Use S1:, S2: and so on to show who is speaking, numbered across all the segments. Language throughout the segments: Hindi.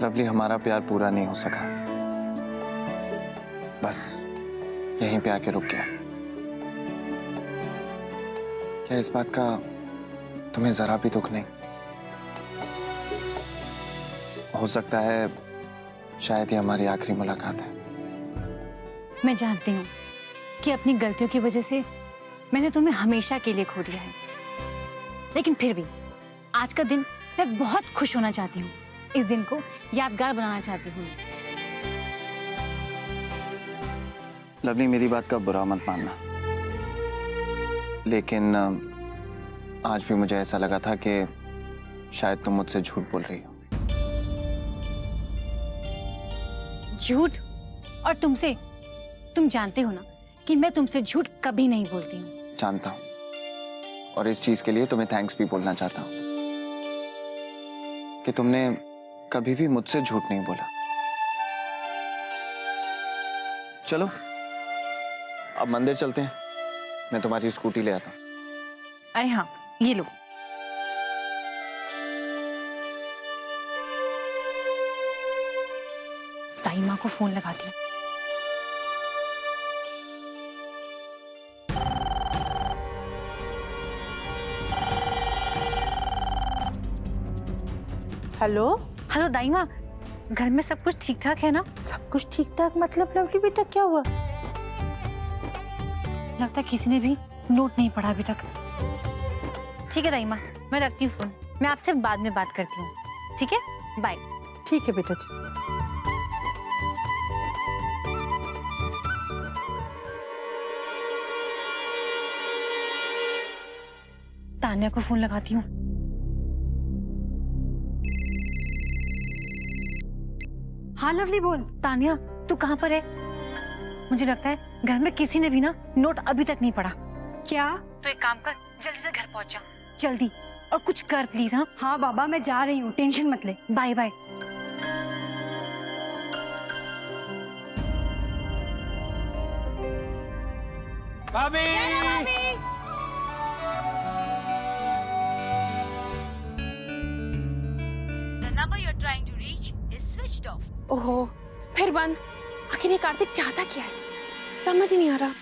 S1: लवली, हमारा प्यार पूरा नहीं हो सका, बस यहीं पे आके रुक गया। क्या इस बात का तुम्हें जरा भी दुख नहीं? हो सकता है शायद ये हमारी आखिरी मुलाकात है।
S2: मैं जानती हूँ कि अपनी गलतियों की वजह से मैंने तुम्हें हमेशा के लिए खो दिया है, लेकिन फिर भी आज का दिन मैं बहुत खुश होना चाहती हूँ। इस दिन को यादगार बनाना चाहती हूँ।
S1: लवली, मेरी बात का बुरा मत मानना, लेकिन आज भी मुझे ऐसा लगा था कि शायद तुम मुझसे झूठ बोल रही हो।
S2: झूठ? और तुमसे? तुम जानते हो ना कि मैं तुमसे झूठ कभी नहीं बोलती हूँ।
S1: जानता हूँ, और इस चीज के लिए तुम्हें थैंक्स भी बोलना चाहता हूँ कि तुमने कभी भी मुझसे झूठ नहीं बोला। चलो अब मंदिर चलते हैं, मैं तुम्हारी स्कूटी ले आता हूँ।
S2: अरे हाँ, ये लो। ताई माँ को फोन लगाती हूँ।
S3: हेलो
S2: हेलो दाई माँ, घर में सब कुछ ठीक ठाक है ना?
S3: सब कुछ ठीक ठाक मतलब लवली बेटा क्या हुआ?
S2: लगता है किसी ने भी नोट नहीं पढ़ा अभी तक। ठीक है दाई माँ, मैं रखती हूँ फोन। मैं आपसे बाद में बात करती हूँ, ठीक है? बाय।
S3: ठीक है बेटा जी।
S2: तान्या को फोन लगाती हूँ। हाँ लवली बोल। तान्या, तू कहाँ पर है? मुझे लगता है घर में किसी ने भी ना नोट अभी तक नहीं पढ़ा।
S4: क्या?
S2: तो एक काम कर, जल्दी से घर पहुंच जा, जल्दी, और कुछ कर प्लीज। हाँ
S4: हाँ बाबा, मैं जा रही हूँ, टेंशन मत ले।
S2: Bye bye.
S5: भाभी!
S6: The number you're trying to reach is switched off.
S7: ओहो, फिर बंद। आखिर ये कार्तिक चाहता क्या है, समझ ही नहीं आ रहा।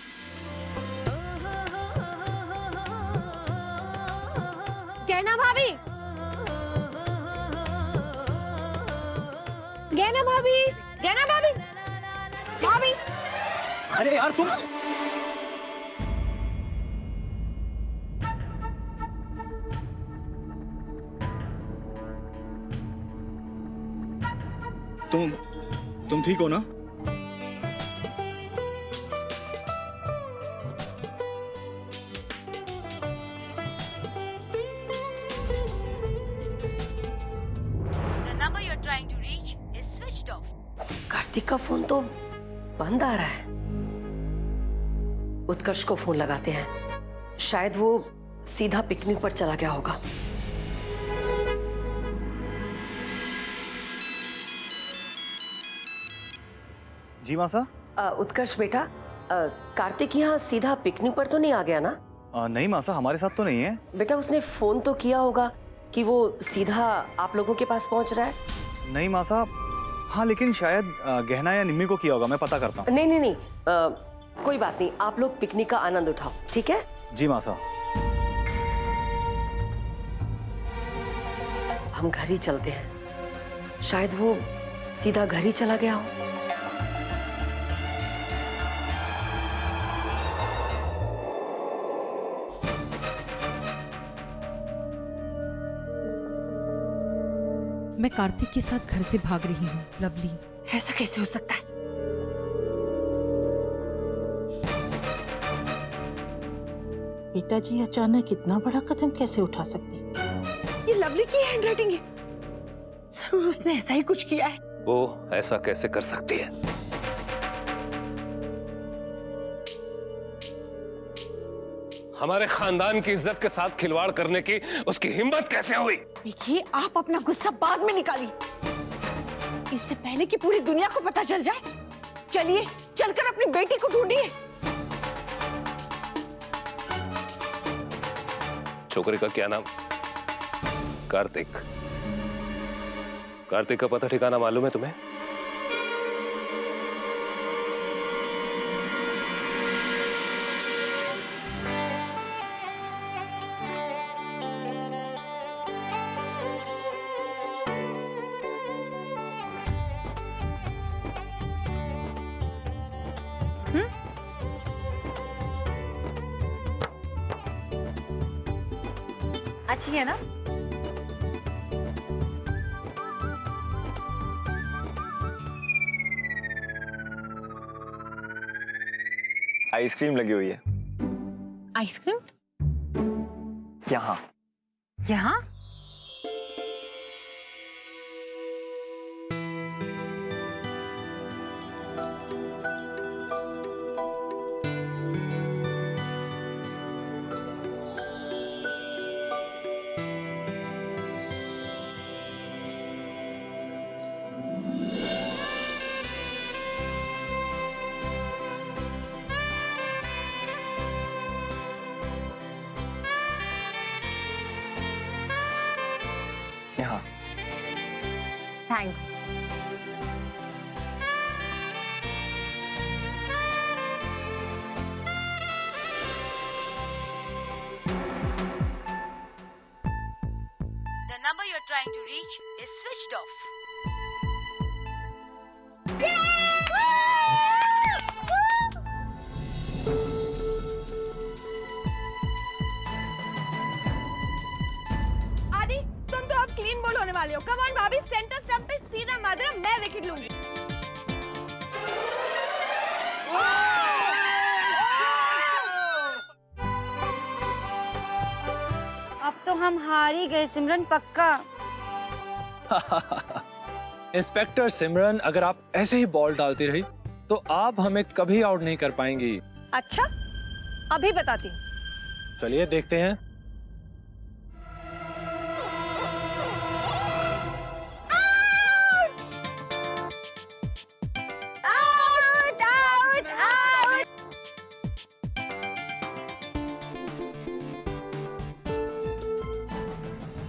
S7: गहना भाभी, गहना भाभी, गहना भाभी, भाभी।
S5: अरे यार तुम
S8: तुम ठीक हो ना?
S6: The number you're trying to reach is switched off.
S3: Kartik का फोन तो बंद आ रहा है। उत्कर्ष को फोन लगाते हैं, शायद वो सीधा पिकनिक पर चला गया होगा।
S8: जी मासा?
S3: उत्कर्ष बेटा, कार्तिक यहाँ सीधा पिकनिक पर तो नहीं आ गया ना?
S8: नहीं मासा, हमारे साथ तो नहीं है।
S3: बेटा उसने फोन तो किया होगा कि वो सीधा आप लोगों के पास पहुंच रहा है।
S8: नहीं मासा, हाँ लेकिन शायद गहना या निम्मी को किया होगा, मैं पता करता हूँ।
S3: नहीं नहीं नहीं, कोई बात नहीं, आप लोग पिकनिक का आनंद उठाओ, ठीक है?
S8: जी मासा।
S3: हम घर ही चलते हैं, शायद वो सीधा घर ही चला गया हो।
S9: मैं कार्तिक के साथ घर से भाग रही हूँ। लवली,
S7: ऐसा कैसे हो सकता है?
S10: बेटा जी अचानक इतना बड़ा कदम कैसे उठा सकती?
S7: ये लवली की हैंडराइटिंग है, जरूर उसने ऐसा ही कुछ किया है।
S5: वो ऐसा कैसे कर सकती है? हमारे खानदान की इज्जत के साथ खिलवाड़ करने की उसकी हिम्मत कैसे हुई?
S7: देखिए, आप अपना गुस्सा बाद में निकालिए, इससे पहले कि पूरी दुनिया को पता चल जाए। चलिए, चलकर अपनी बेटी को ढूंढिए।
S5: छोकरी का क्या नाम? कार्तिक। कार्तिक का पता ठिकाना मालूम है तुम्हें?
S2: अच्छी है ना?
S1: आइसक्रीम लगी हुई है
S2: आइसक्रीम?
S1: यहाँ।
S2: यहाँ?
S1: यहाँ।
S2: Thanks.
S6: The number you're trying to reach is switched off.
S7: आदि, तुम तो अब क्लीन बोल होने वाले हो। कम ऑन भाभी, सेंटर स्टंप पे सीधा मार देना, मैं विकेट लूंगी।
S4: अब तो हम हार ही गए सिमरन, पक्का।
S11: इंस्पेक्टर सिमरन, अगर आप ऐसे ही बॉल डालती रही तो आप हमें कभी आउट नहीं कर पाएंगी।
S7: अच्छा, अभी बताती हूँ।
S11: चलिए देखते हैं।
S7: Out, out, out.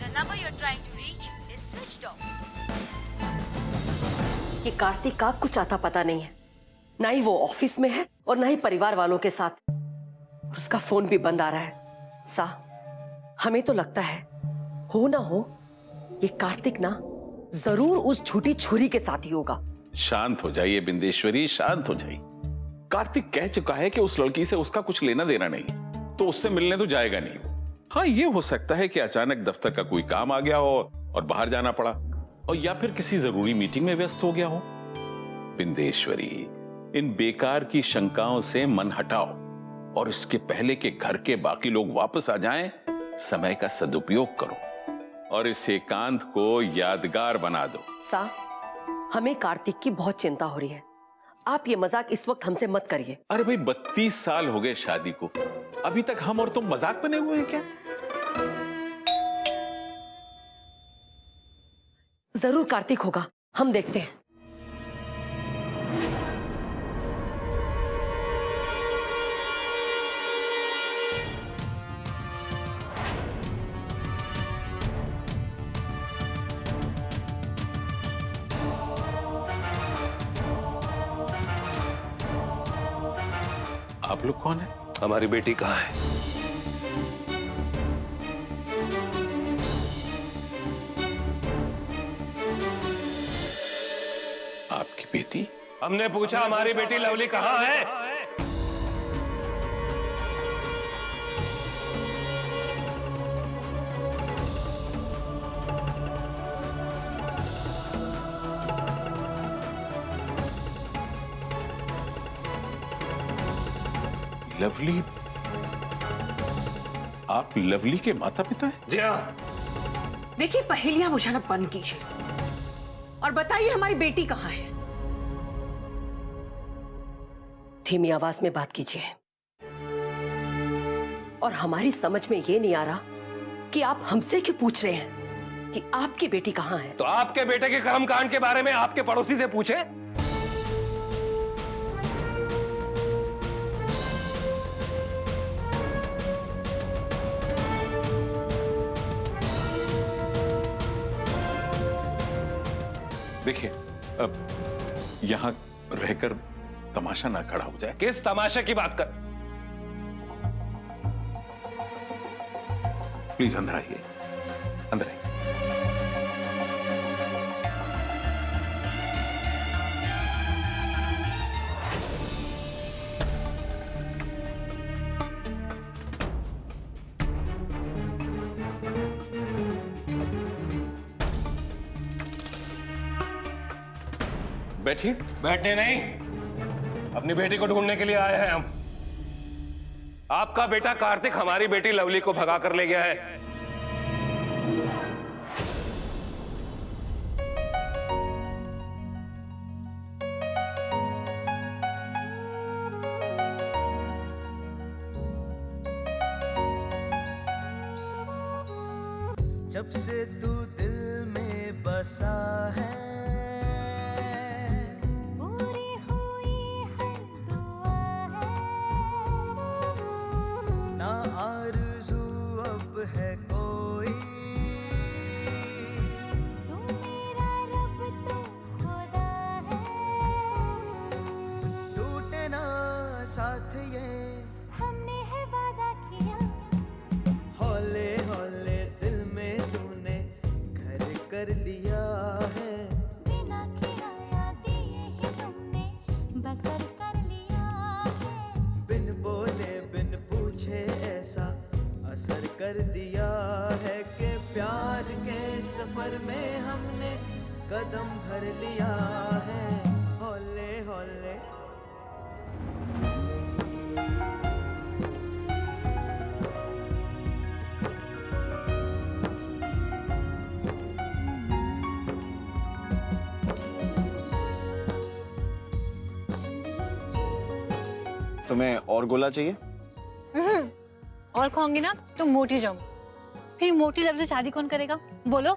S6: The number you're trying to reach is switched off.
S3: कि कार्तिक का कुछ आता पता नहीं है, ना ही वो ऑफिस में है और ना ही परिवार वालों के साथ, और उसका फोन भी बंद आ रहा है। सा, हमें तो लगता है हो ना हो ये कार्तिक ना जरूर उस झूठी छुरी के साथ ही होगा।
S12: शांत हो जाइए बिंदेश्वरी, शांत हो जाइए। कार्तिक कह चुका है कि उस लड़की से उसका कुछ लेना देना नहीं, तो उससे मिलने तो जाएगा नहीं। हाँ, ये हो सकता है कि अचानक दफ्तर का कोई काम आ गया हो और बाहर जाना पड़ा, और या फिर किसी जरूरी मीटिंग में व्यस्त हो गया हो। बिंदेश्वरी, इन बेकार की शंकाओं से मन हटाओ और इसके पहले कि घर के बाकी लोग वापस आ जाएं, समय का सदुपयोग करो और इस एकांत को यादगार बना दो।
S3: सा, हमें कार्तिक की बहुत चिंता हो रही है। आप ये मजाक इस वक्त हमसे मत करिए।
S12: अरे भाई, 32 साल हो गए शादी को, अभी तक हम और तुम मजाक बने हुए हैं क्या?
S3: जरूर कार्तिक होगा, हम देखते हैं।
S12: आप लोग कौन है?
S5: हमारी बेटी कहाँ है?
S12: आपकी बेटी?
S5: हमने पूछा हमारी बेटी लवली कहाँ है?
S12: लवली? आप लवली के माता पिता हैं?
S5: जी हाँ।
S7: देखिए, पहेलियां बुझाना बंद कीजिए और बताइए हमारी बेटी कहाँ है।
S3: धीमी आवाज में बात कीजिए। और हमारी समझ में ये नहीं आ रहा कि आप हमसे क्यों पूछ रहे हैं कि आपकी बेटी कहाँ है।
S5: तो आपके बेटे के कर्म कांड के बारे में आपके पड़ोसी से पूछे।
S12: देखिए, अब यहाँ रहकर तमाशा ना खड़ा हो जाए।
S5: किस तमाशे की बात कर?
S12: प्लीज अंदर आइए, अंदर आइए। बैठिए।
S5: बैठने नहीं, अपनी बेटी को ढूंढने के लिए आए हैं हम। आपका बेटा कार्तिक हमारी बेटी लवली को भगा कर ले गया है।
S13: जब से तू दिल में बसा है, पूरी हुई हर दुआ है, ना आरज़ू अब है कोई, तू मेरा रब तो खुदा है, टूटे ना साथ ये हमने है वादा किया, हौले हौले दिल में तूने घर कर लिया है, बिना किराया दिए ही तुमने बसर कर लिया है, बिन बोले बिन पूछे ऐसा असर कर दिया है कि प्यार के सफर में हमने कदम भर लिया है, हौले हौले।
S1: तुम्हें और गोला चाहिए?
S2: और खाऊंगी ना तो मोटी जाऊं, फिर मोटी लव से शादी कौन करेगा बोलो?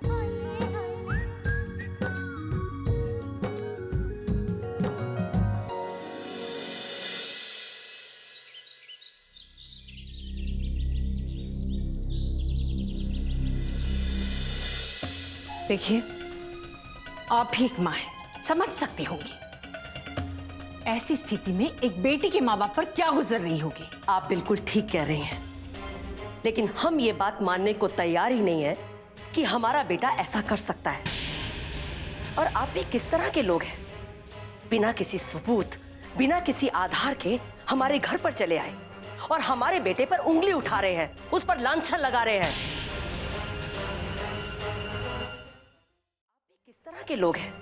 S7: देखिए, आप भी एक माँ हैं, समझ सकती होंगी ऐसी स्थिति में एक बेटी के माँ बाप पर क्या गुजर रही होगी।
S3: आप बिल्कुल ठीक कह रही हैं, लेकिन हम ये बात मानने को तैयार ही नहीं है कि हमारा बेटा ऐसा कर सकता है। और आप भी किस तरह के लोग हैं, बिना किसी सबूत, बिना किसी आधार के हमारे घर पर चले आए और हमारे बेटे पर उंगली उठा रहे हैं, उस पर लांछन लगा रहे हैं। आप भी किस तरह के लोग हैं,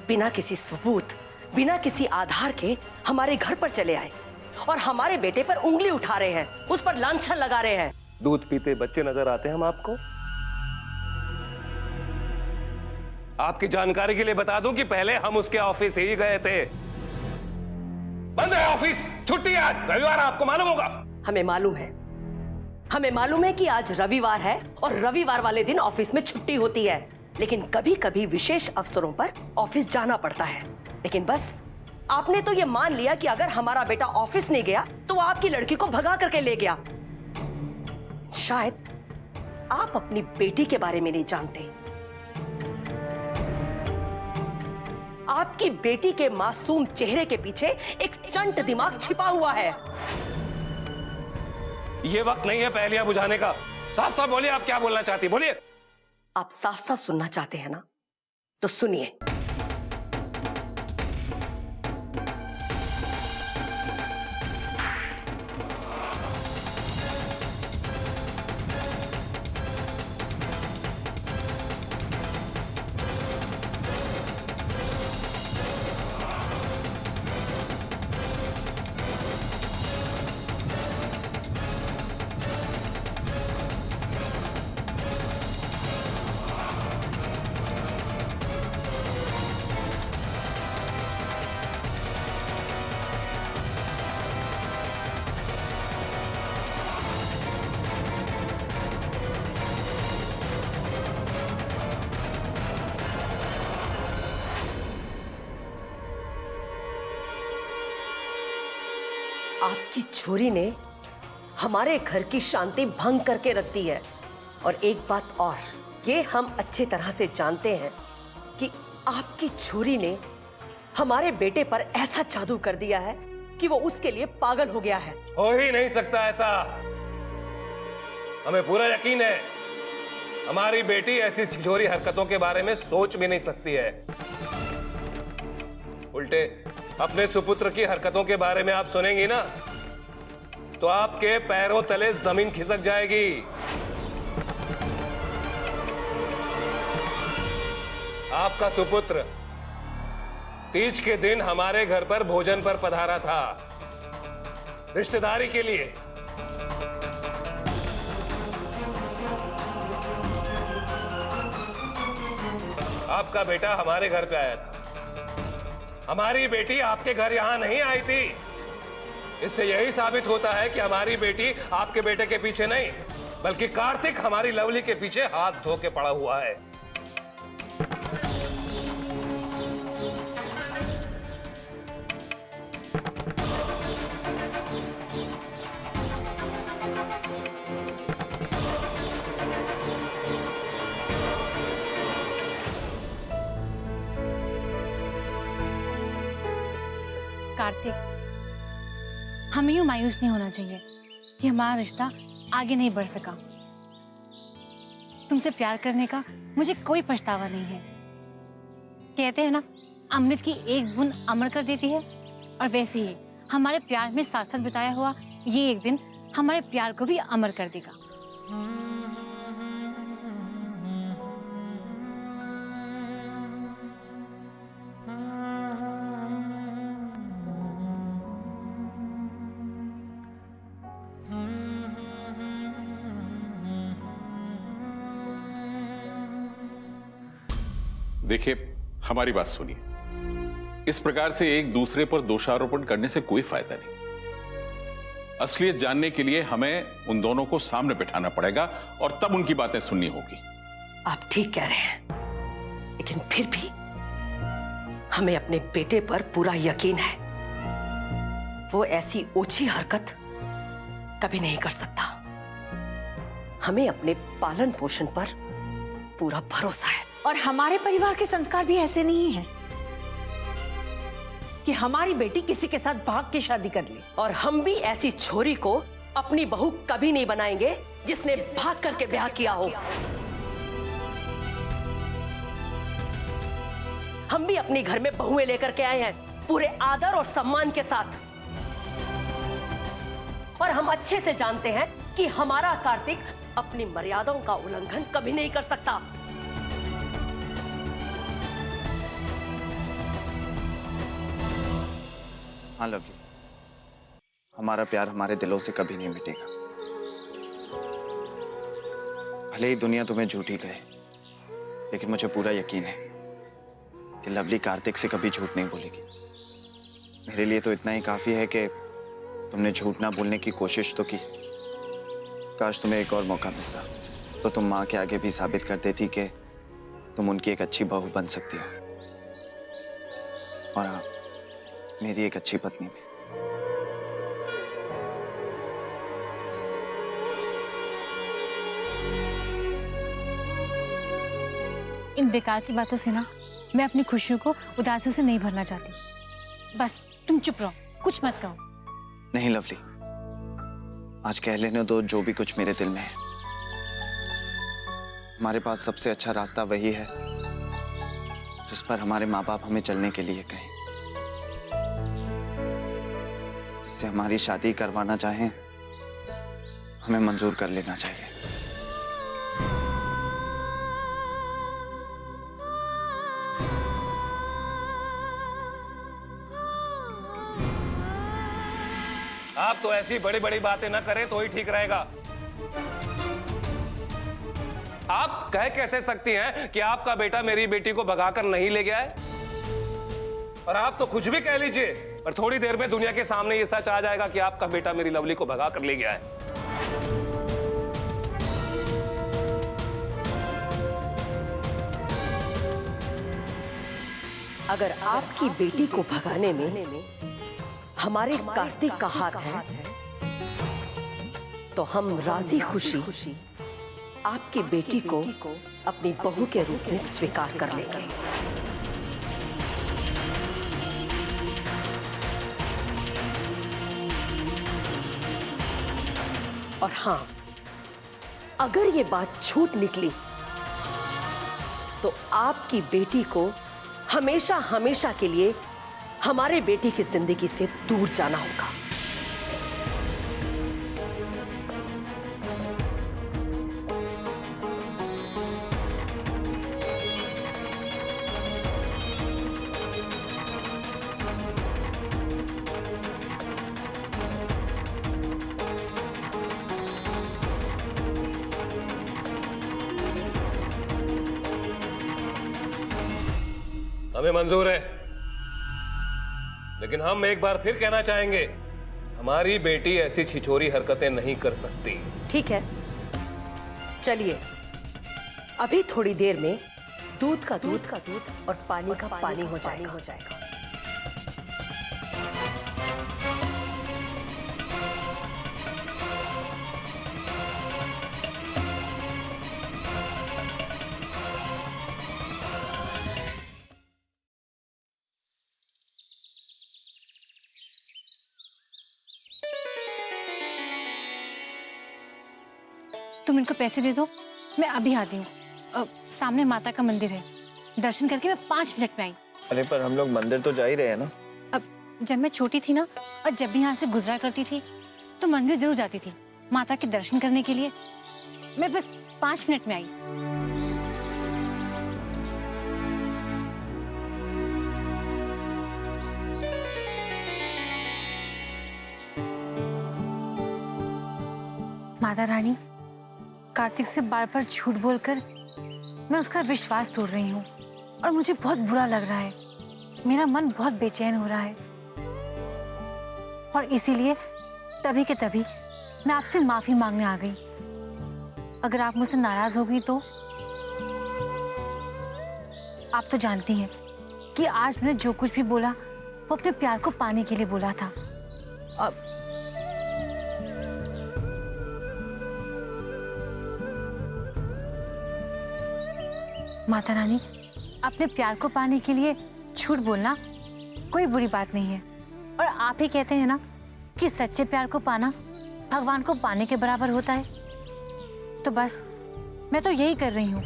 S3: बिना किसी सबूत, बिना किसी आधार के हमारे घर पर चले आए और हमारे बेटे पर उंगली उठा रहे हैं, उस पर लांछन लगा रहे हैं।
S5: दूध पीते बच्चे नजर आते हैं हम आपको? आपकी जानकारी के लिए बता दूं कि पहले हम उसके ऑफिस ही गए थे। बंद है ऑफिस, छुट्टी आज, रविवार, आपको मालूम होगा।
S3: हमें मालूम है, हमें मालूम है कि आज रविवार है और रविवार वाले दिन ऑफिस में छुट्टी होती है, लेकिन कभी कभी विशेष अवसरों पर ऑफिस जाना पड़ता है। लेकिन बस आपने तो ये मान लिया कि अगर हमारा बेटा ऑफिस नहीं गया तो वो आपकी लड़की को भगा करके ले गया। शायद आप अपनी बेटी के बारे में नहीं जानते। आपकी बेटी के मासूम चेहरे के पीछे एक चंट दिमाग छिपा हुआ है।
S5: ये वक्त नहीं है पहेलियां बुझाने का। साफ साफ बोलिए, आप क्या बोलना चाहती, बोलिए।
S3: आप साफ साफ सुनना चाहते हैं ना, तो सुनिए। आपकी छोरी ने हमारे घर की शांति भंग करके रख दी है। और एक बात और, ये हम अच्छी तरह से जानते हैं कि आपकी छुरी ने हमारे बेटे पर ऐसा जादू कर दिया है कि वो उसके लिए पागल हो गया है।
S5: हो ही नहीं सकता ऐसा। हमें पूरा यकीन है हमारी बेटी ऐसी छिछोरी हरकतों के बारे में सोच भी नहीं सकती है। उल्टे अपने सुपुत्र की हरकतों के बारे में आप सुनेंगी ना तो आपके पैरों तले जमीन खिसक जाएगी। आपका सुपुत्र तीज के दिन हमारे घर पर भोजन पर पधारा था, रिश्तेदारी के लिए। आपका बेटा हमारे घर पे आया था, हमारी बेटी आपके घर यहां नहीं आई थी। इससे यही साबित होता है कि हमारी बेटी आपके बेटे के पीछे नहीं बल्कि कार्तिक हमारी लवली के पीछे हाथ धो के पड़ा हुआ है।
S2: कार्तिक, हमें यूं मायूस नहीं होना चाहिए कि हमारा रिश्ता आगे नहीं बढ़ सका। तुमसे प्यार करने का मुझे कोई पछतावा नहीं है। कहते हैं ना, अमृत की एक बूंद अमर कर देती है, और वैसे ही हमारे प्यार में साथ साथ बिताया हुआ ये एक दिन हमारे प्यार को भी अमर कर देगा।
S12: देखिए, हमारी बात सुनिए। इस प्रकार से एक दूसरे पर दोषारोपण करने से कोई फायदा नहीं। असलियत जानने के लिए हमें उन दोनों को सामने बिठाना पड़ेगा और तब उनकी बातें सुननी होगी।
S3: आप ठीक कह रहे हैं, लेकिन फिर भी हमें अपने बेटे पर पूरा यकीन है। वो ऐसी ओछी हरकत कभी नहीं कर सकता। हमें अपने पालन पोषण पर पूरा भरोसा है।
S7: और हमारे परिवार के संस्कार भी ऐसे नहीं हैं कि हमारी बेटी किसी के साथ भाग के शादी कर ले।
S3: और हम भी ऐसी छोरी को अपनी बहू कभी नहीं बनाएंगे जिसने भाग करके ब्याह किया हो। हम भी अपने घर में बहुएं लेकर के आए हैं, पूरे आदर और सम्मान के साथ। और हम अच्छे से जानते हैं कि हमारा कार्तिक अपनी मर्यादाओं का उल्लंघन कभी नहीं कर सकता।
S1: हाँ लवली, हमारा प्यार हमारे दिलों से कभी नहीं मिटेगा। भले ही दुनिया तुम्हें झूठी कहे, लेकिन मुझे पूरा यकीन है कि लवली कार्तिक से कभी झूठ नहीं बोलेगी। मेरे लिए तो इतना ही काफी है कि तुमने झूठ ना बोलने की कोशिश तो की। काश तुम्हें एक और मौका मिलता तो तुम माँ के आगे भी साबित कर देती कि तुम उनकी एक अच्छी बहू बन सकती हो, और हाँ, मेरी एक अच्छी पत्नी भी।
S2: इन बेकार की बातों से ना मैं अपनी खुशियों को उदासियों से नहीं भरना चाहती। बस तुम चुप रहो, कुछ मत कहो।
S1: नहीं लवली, आज कह लेने दो जो भी कुछ मेरे दिल में है। हमारे पास सबसे अच्छा रास्ता वही है जिस पर हमारे माँ बाप हमें चलने के लिए कहें। जिससे हमारी शादी करवाना चाहें, हमें मंजूर कर लेना चाहिए।
S5: आप तो ऐसी बड़ी बड़ी बातें ना करें तो ही ठीक रहेगा। आप कह कैसे सकती हैं कि आपका बेटा मेरी बेटी को भगाकर नहीं ले गया है? और आप तो कुछ भी कह लीजिए, पर थोड़ी देर में दुनिया के सामने ये सच आ जाएगा कि आपका बेटा मेरी लवली को भगाकर ले गया है।
S3: अगर आपकी बेटी को भगाने में हमारे कार्तिक का हाथ है तो हम राजी खुशी आपकी बेटी को अपनी बहू के रूप में स्वीकार कर लेंगे। और हाँ, अगर ये बात झूठ निकली तो आपकी बेटी को हमेशा हमेशा के लिए हमारे बेटी की जिंदगी से दूर जाना होगा।
S5: हमें मंजूर है, लेकिन हम एक बार फिर कहना चाहेंगे, हमारी बेटी ऐसी छिछोरी हरकतें नहीं कर सकती।
S3: ठीक है, चलिए अभी थोड़ी देर में दूध का दूध और पानी का पानी हो जाएगा।
S2: तुम इनको पैसे दे दो, मैं अभी आती हूँ। सामने माता का मंदिर है, दर्शन करके मैं 5 मिनट में आई।
S1: अरे पर हम लोग मंदिर तो जा ही रहे हैं ना।
S2: अब जब मैं छोटी थी ना, और जब भी यहाँ से गुजरा करती थी तो मंदिर जरूर जाती थी माता के दर्शन करने के लिए। मैं बस 5 मिनट में आई। माता रानी, कार्तिक से बार बार झूठ बोलकर मैं उसका विश्वास तोड़ रही हूँ और मुझे बहुत बुरा लग रहा है। मेरा मन बहुत बेचैन हो रहा है और इसीलिए तभी के तभी मैं आपसे माफी मांगने आ गई। अगर आप मुझसे नाराज हो गई तो आप तो जानती हैं कि आज मैंने जो कुछ भी बोला वो अपने प्यार को पाने के लिए बोला था। अब माता रानी, अपने प्यार को पाने के लिए झूठ बोलना कोई बुरी बात नहीं है। और आप ही कहते हैं ना कि सच्चे प्यार को पाना भगवान को पाने के बराबर होता है। तो बस मैं तो यही कर रही हूँ।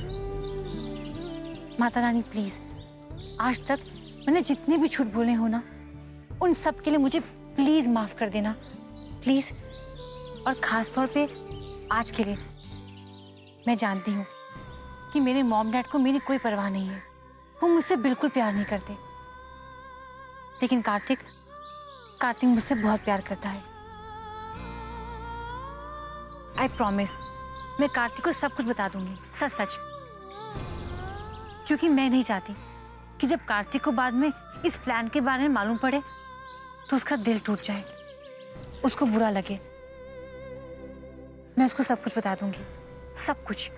S2: माता रानी प्लीज, आज तक मैंने जितने भी झूठ बोले हो ना, उन सब के लिए मुझे प्लीज माफ कर देना, प्लीज। और खास तौर पे आज के लिए। मैं जानती हूँ कि मेरे मॉम डैड को मेरी कोई परवाह नहीं है, वो मुझसे बिल्कुल प्यार नहीं करते, लेकिन कार्तिक मुझसे बहुत प्यार करता है। आई प्रॉमिस, मैं कार्तिक को सब कुछ बता दूंगी, सच सच। क्योंकि मैं नहीं चाहती कि जब कार्तिक को बाद में इस प्लान के बारे में मालूम पड़े तो उसका दिल टूट जाए, उसको बुरा लगे। मैं उसको सब कुछ बता दूंगी, सब कुछ।